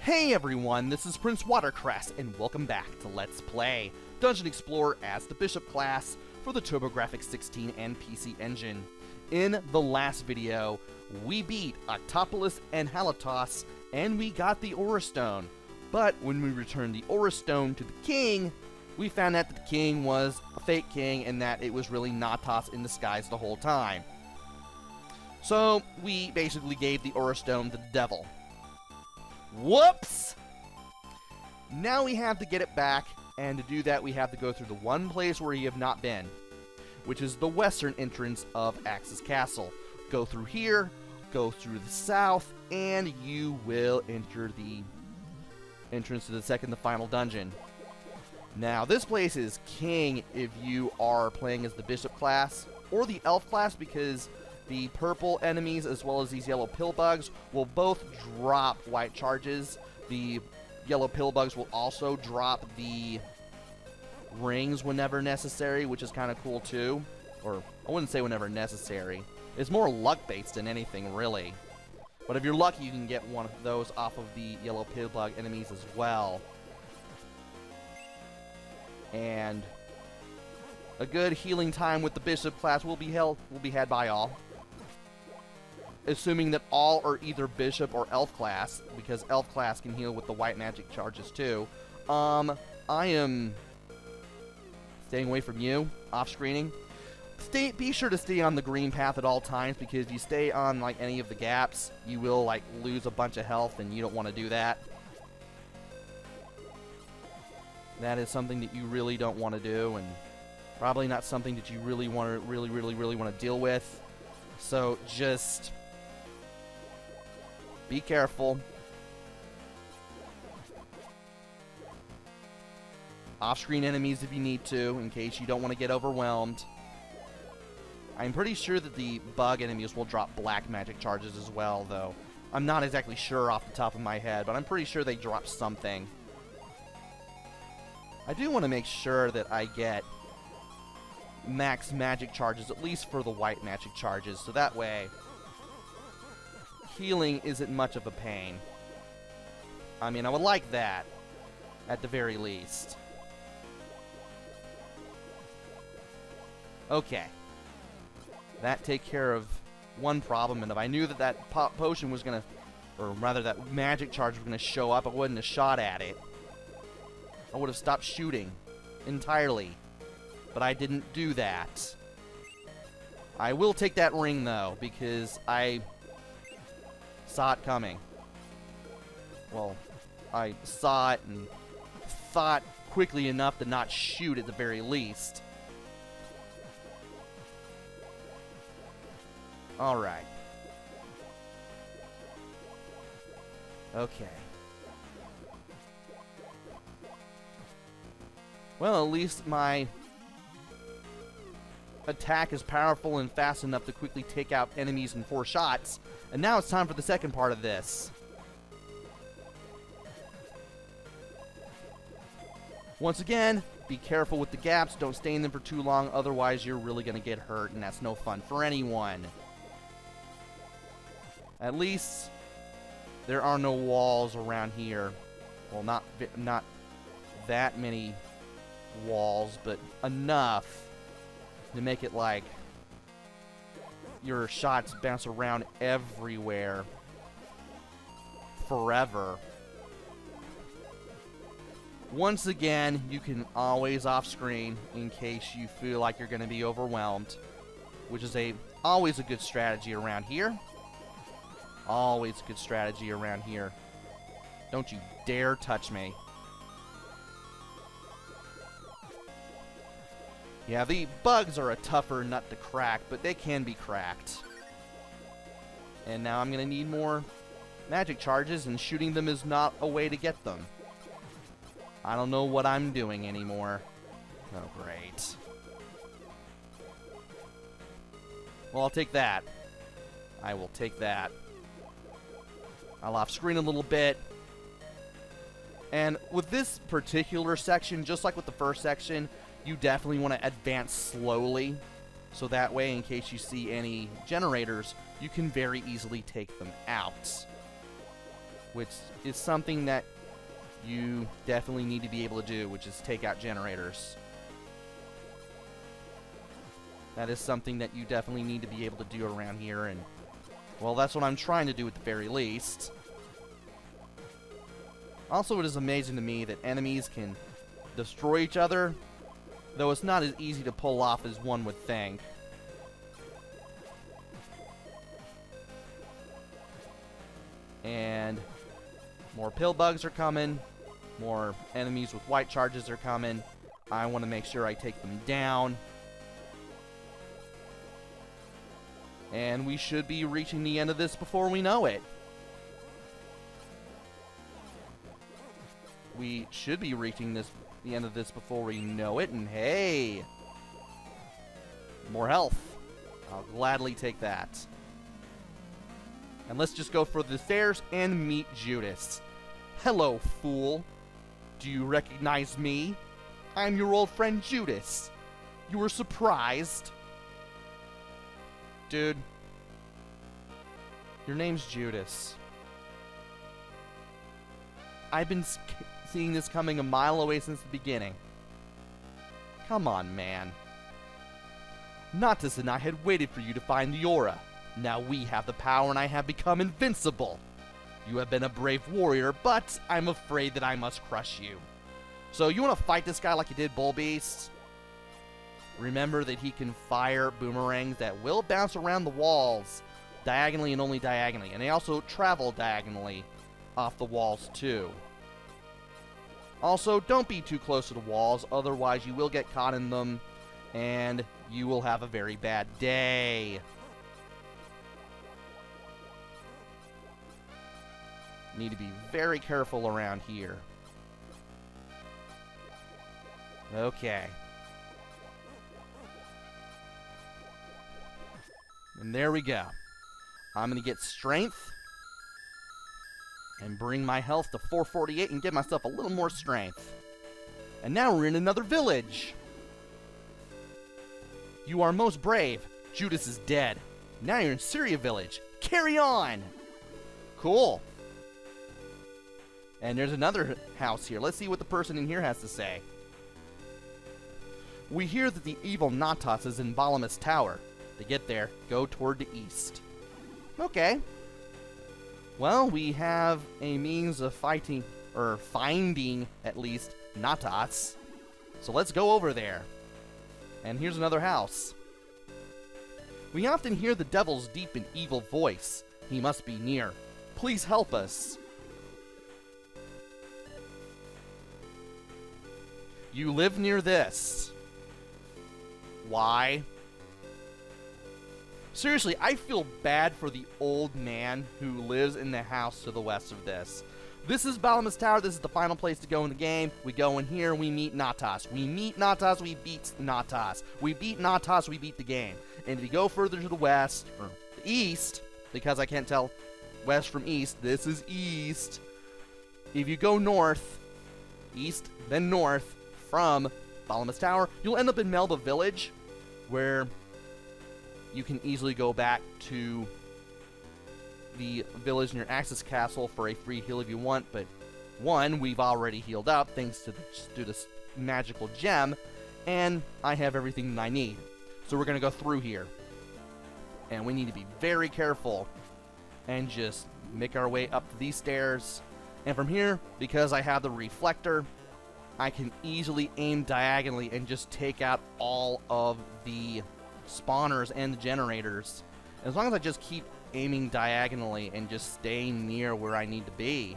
Hey everyone, this is PrinceWatercress, and welcome back to Let's Play Dungeon Explorer as the Bishop class for the TurboGrafx 16 and PC Engine. In the last video, we beat Octopolis and Natas, and we got the Aura Stone. But when we returned the Aura Stone to the king, we found out that the king was a fake king and that it was really Natas in disguise the whole time. So, we basically gave the Aura Stone to the devil. Whoops! Now we have to get it back, and to do that we have to go through the one place where you have not been, which is the western entrance of Axis Castle. Go through here, go through the south, and you will enter the entrance to the second to final dungeon. Now this place is king if you are playing as the Bishop class, or the Elf class, because the purple enemies, as well as these yellow pill bugs, will both drop white charges. The yellow pill bugs will also drop the rings whenever necessary, which is kind of cool too. Or, I wouldn't say whenever necessary. It's more luck-based than anything, really. But if you're lucky, you can get one of those off of the yellow pill bug enemies as well. And a good healing time with the Bishop class will be had by all. Assuming that all are either Bishop or Elf class, because Elf class can heal with the white magic charges too. I am staying away from you, off-screening. Be sure to stay on the green path at all times, because if you stay on like any of the gaps, you will like lose a bunch of health, and you don't want to do that. That is something that you really don't want to do, and probably not something that you really want to really want to deal with. So just be careful. Off-screen enemies if you need to, in case you don't want to get overwhelmed. I'm pretty sure that the bug enemies will drop black magic charges as well, though. I'm not exactly sure off the top of my head, but I'm pretty sure they drop something. I do want to make sure that I get max magic charges, at least for the white magic charges, so that way healing isn't much of a pain. I mean, I would like that, at the very least. Okay. That take care of one problem, and if I knew that that potion was gonna, or rather that magic charge was gonna show up, I wouldn't have shot at it. I would have stopped shooting entirely. But I didn't do that. I will take that ring, though, because I saw it coming. Well, I saw it and thought quickly enough to not shoot at the very least. Alright. Okay. Well, at least my attack is powerful and fast enough to quickly take out enemies in 4 shots. And now it's time for the second part of this. Once again, be careful with the gaps. Don't stay in them for too long, otherwise you're really going to get hurt, and that's no fun for anyone. At least there are no walls around here. Well, not that many walls, but enough to make it like your shots bounce around everywhere forever. Once again, you can always off screen in case you feel like you're going to be overwhelmed, which is always a good strategy around here. Always a good strategy around here. Don't you dare touch me. Yeah, the bugs are a tougher nut to crack, but they can be cracked. And now I'm going to need more magic charges, and shooting them is not a way to get them. I don't know what I'm doing anymore. Oh, great. Well, I'll take that. I will take that. I'll off-screen a little bit. And with this particular section, just like with the first section, you definitely want to advance slowly, so that way, in case you see any generators, you can very easily take them out which is something that you definitely need to be able to do, which is take out generators. That is something that you definitely need to be able to do around here, and, well, that's what I'm trying to do at the very least. Also, it is amazing to me that enemies can destroy each other, though it's not as easy to pull off as one would think. And more pill bugs are coming. More enemies with white charges are coming. I want to make sure I take them down. And we should be reaching the end of this before we know it. We should be reaching the end of this before we know it. And hey, more health. I'll gladly take that. And let's just go for the stairs and meet Judas. Hello, fool. Do you recognize me? I'm your old friend Judas. You were surprised? Dude, your name's Judas. I've been seeing this coming a mile away since the beginning. Come on, man. Natas and I had waited for you to find the aura. Now we have the power and I have become invincible. You have been a brave warrior, but I'm afraid that I must crush you. So you want to fight this guy like you did Bull Beast? Remember that he can fire boomerangs that will bounce around the walls diagonally and only diagonally. And they also travel diagonally off the walls too. Also, don't be too close to the walls, otherwise you will get caught in them and you will have a very bad day. Need to be very careful around here. Okay. And there we go. I'm going to get strength and bring my health to 448 and give myself a little more strength. And now we're in another village. You are most brave. Judas is dead. Now you're in Syria village. Carry on. Cool. And there's another house here. Let's see what the person in here has to say. We hear that the evil Natas is in Balamus Tower. To get there, go toward the east. Okay. Well, we have a means of fighting, or finding, at least, Natas. So let's go over there. And here's another house. We often hear the devil's deep and evil voice. He must be near. Please help us. You live near this. Why? Seriously, I feel bad for the old man who lives in the house to the west of this. This is Balamus Tower. This is the final place to go in the game. We go in here, we meet Natas. We meet Natas, we beat Natas. We beat Natas, we beat the game. And if you go further to the west, or the east, because I can't tell west from east, this is east. If you go north, east, then north, from Balamus Tower, you'll end up in Melba Village, where you can easily go back to the village near Axis Castle for a free heal if you want, but one, we've already healed up thanks to this magical gem, and I have everything that I need. So we're going to go through here. And we need to be very careful and just make our way up these stairs. And from here, because I have the reflector, I can easily aim diagonally and just take out all of the spawners and the generators. As long as I just keep aiming diagonally and just staying near where I need to be,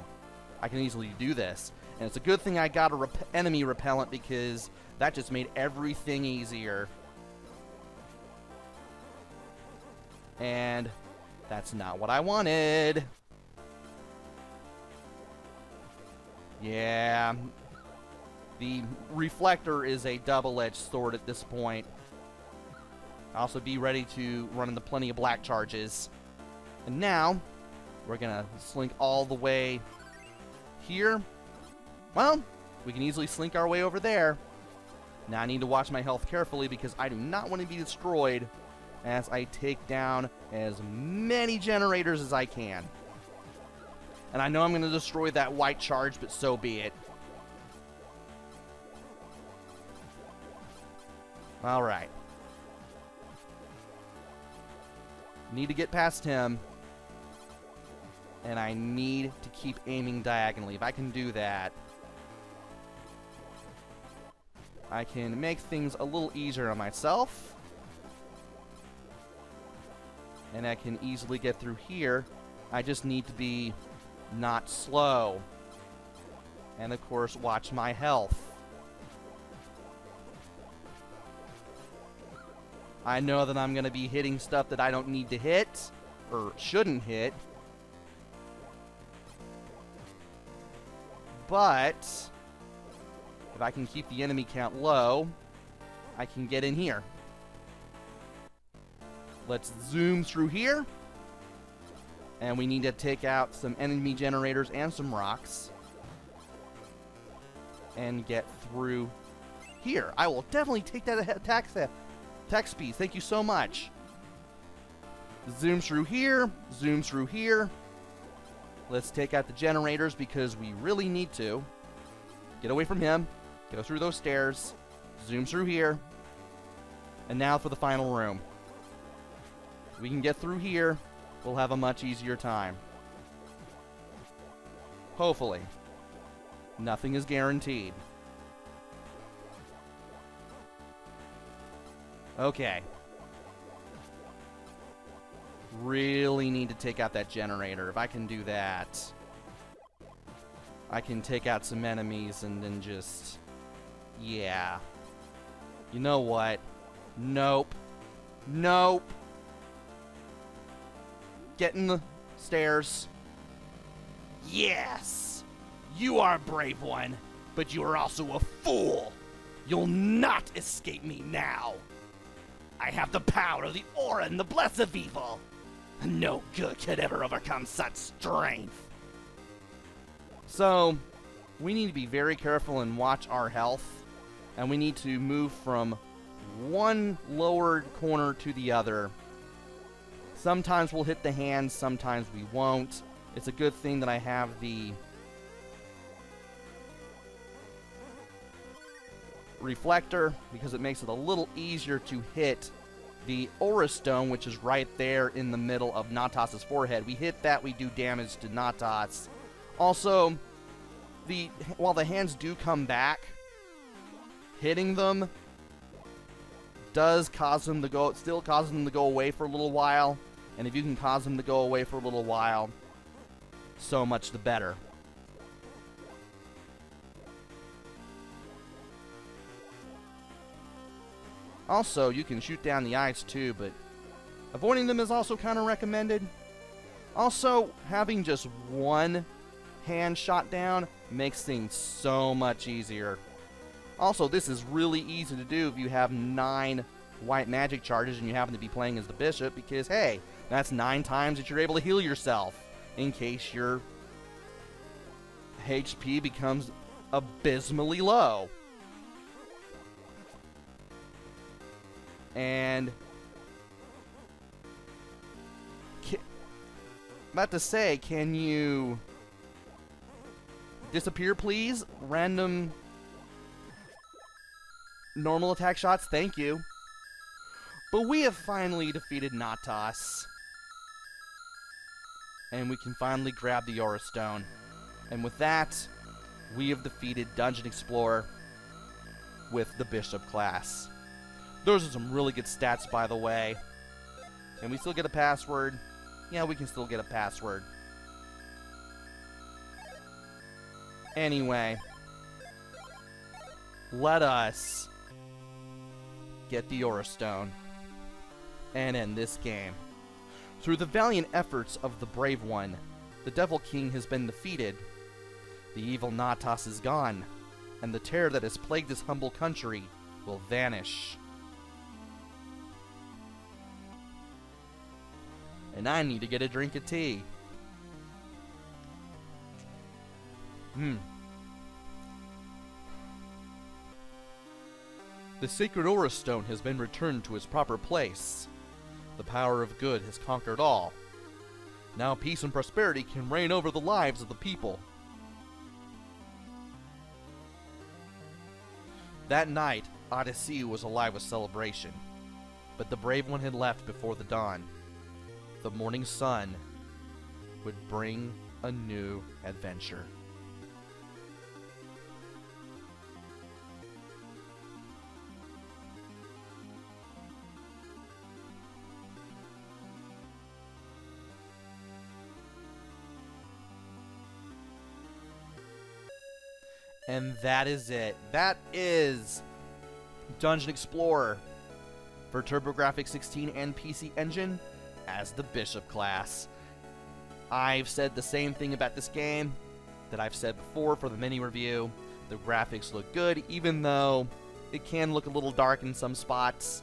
I can easily do this. And it's a good thing I got a enemy repellent, because that just made everything easier. And that's not what I wanted. Yeah. The reflector is a double-edged sword at this point. Also, be ready to run into plenty of black charges. And now, we're going to slink all the way here. Well, we can easily slink our way over there. Now I need to watch my health carefully, because I do not want to be destroyed as I take down as many generators as I can. And I know I'm going to destroy that white charge, but so be it. Alright. Need to get past him. And I need to keep aiming diagonally. If I can do that, I can make things a little easier on myself. And I can easily get through here. I just need to be not slow. And of course, watch my health. I know that I'm going to be hitting stuff that I don't need to hit, or shouldn't hit. But if I can keep the enemy count low, I can get in here. Let's zoom through here. And we need to take out some enemy generators and some rocks. And get through here. I will definitely take that attack speed. Thank you so much. Zoom through here. Zoom through here. Let's take out the generators because we really need to. Get away from him. Go through those stairs. Zoom through here. And now for the final room. If we can get through here, we'll have a much easier time. Hopefully. Nothing is guaranteed. Okay. Really need to take out that generator. If I can do that, I can take out some enemies and then just... yeah. You know what? Nope. Nope. Get in the stairs. Yes! You are a brave one, but you are also a fool. You'll not escape me now. I have the power of the aura and the bless of evil. No good could ever overcome such strength. So, we need to be very careful and watch our health. And we need to move from one lowered corner to the other. Sometimes we'll hit the hands, sometimes we won't. It's a good thing that I have the reflector, because it makes it a little easier to hit the aura stone, which is right there in the middle of Natas' forehead. We hit that, we do damage to Natas. Also, while the hands do come back, hitting them does cause them to go, still causes them to go away for a little while. And if you can cause them to go away for a little while, so much the better. Also, you can shoot down the eyes too, but avoiding them is also kind of recommended. Also, having just one hand shot down makes things so much easier. Also, this is really easy to do if you have 9 white magic charges and you happen to be playing as the bishop, because hey, that's 9 times that you're able to heal yourself in case your HP becomes abysmally low. And about to say, can you disappear, please? Random normal attack shots, thank you. But we have finally defeated Natas. And we can finally grab the Aura Stone. And with that, we have defeated Dungeon Explorer with the Bishop class. Those are some really good stats, by the way. Can we still get a password? Yeah, we can still get a password. Anyway, let us get the Aura Stone and end this game. Through the valiant efforts of the Brave One, the Devil King has been defeated. The evil Natas is gone, and the terror that has plagued this humble country will vanish. And I need to get a drink of tea. The sacred Aura Stone has been returned to its proper place. The power of good has conquered all. Now peace and prosperity can reign over the lives of the people. That night, Odyssey was alive with celebration, but the brave one had left before the dawn. The morning sun would bring a new adventure. And that is it. That is Dungeon Explorer for TurboGrafx 16 and PC Engine as the Bishop class. I've said the same thing about this game that I've said before for the mini review. The graphics look good, even though it can look a little dark in some spots.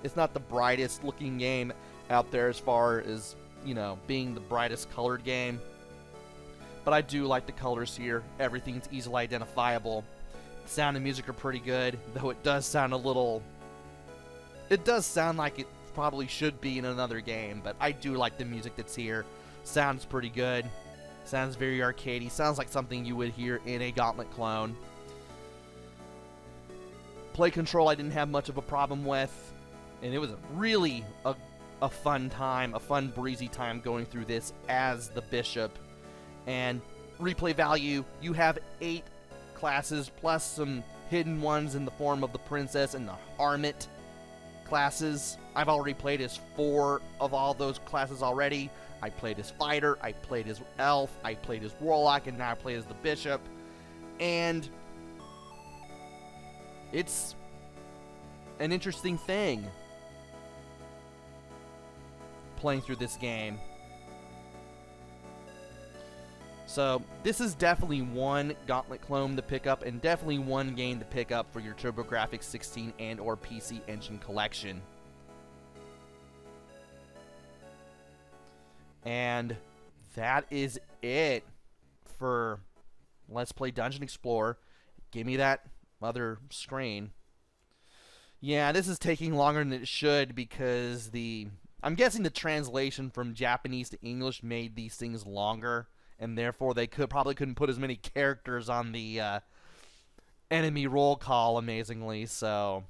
It's not the brightest looking game out there as far as, you know, being the brightest colored game. But I do like the colors here. Everything's easily identifiable. Sound and music are pretty good, though it does sound a little... It does sound like it probably should be in another game, but I do like the music that's here. Sounds pretty good. Sounds very arcadey. Sounds like something you would hear in a Gauntlet clone. Play control I didn't have much of a problem with, and it was really a fun time, a fun breezy time going through this as the Bishop. And replay value, you have 8 classes plus some hidden ones in the form of the Princess and the Hermit classes. I've already played as 4 of all those classes already. I played as Fighter, I played as Elf, I played as Warlock, and now I play as the Bishop. And it's an interesting thing playing through this game. So, this is definitely one Gauntlet clone to pick up, and definitely one game to pick up for your TurboGrafx 16 and or PC Engine collection. And that is it for Let's Play Dungeon Explorer. Give me that other screen. Yeah, this is taking longer than it should because I'm guessing the translation from Japanese to English made these things longer. And therefore, they probably couldn't put as many characters on the enemy roll call, amazingly. So,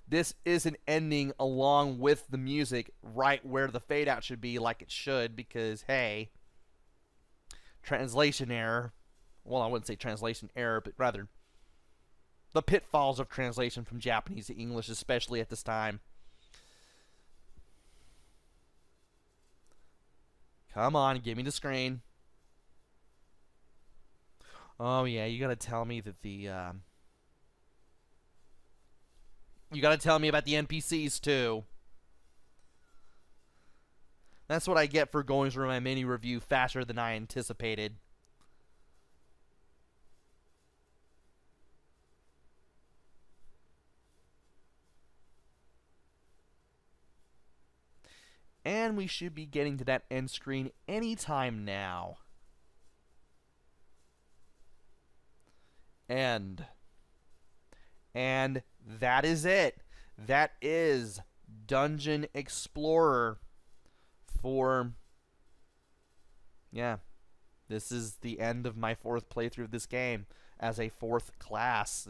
this is an ending along with the music right where the fade out should be, like it should, because, hey, translation error. Well, I wouldn't say translation error, but rather the pitfalls of translation from Japanese to English, especially at this time. Come on, give me the screen. Oh yeah, you gotta tell me that you gotta tell me about the NPCs too. That's what I get for going through my mini review faster than I anticipated. And we should be getting to that end screen anytime now. End. And that is it. That is Dungeon Explorer for... Yeah. This is the end of my 4th playthrough of this game as a 4th class.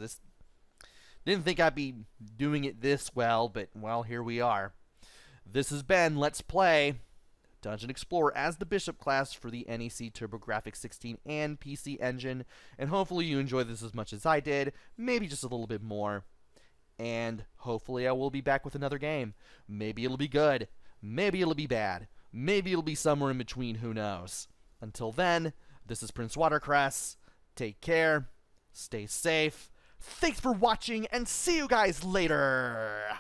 Didn't think I'd be doing it this well, but, well, here we are. This has been Let's Play Dungeon Explorer as the Bishop class for the NEC TurboGrafx 16 and PC Engine, and hopefully you enjoyed this as much as I did, maybe just a little bit more, and hopefully I will be back with another game. Maybe it'll be good, maybe it'll be bad, maybe it'll be somewhere in between, who knows. Until then, this is PrinceWatercress, take care, stay safe, thanks for watching, and see you guys later!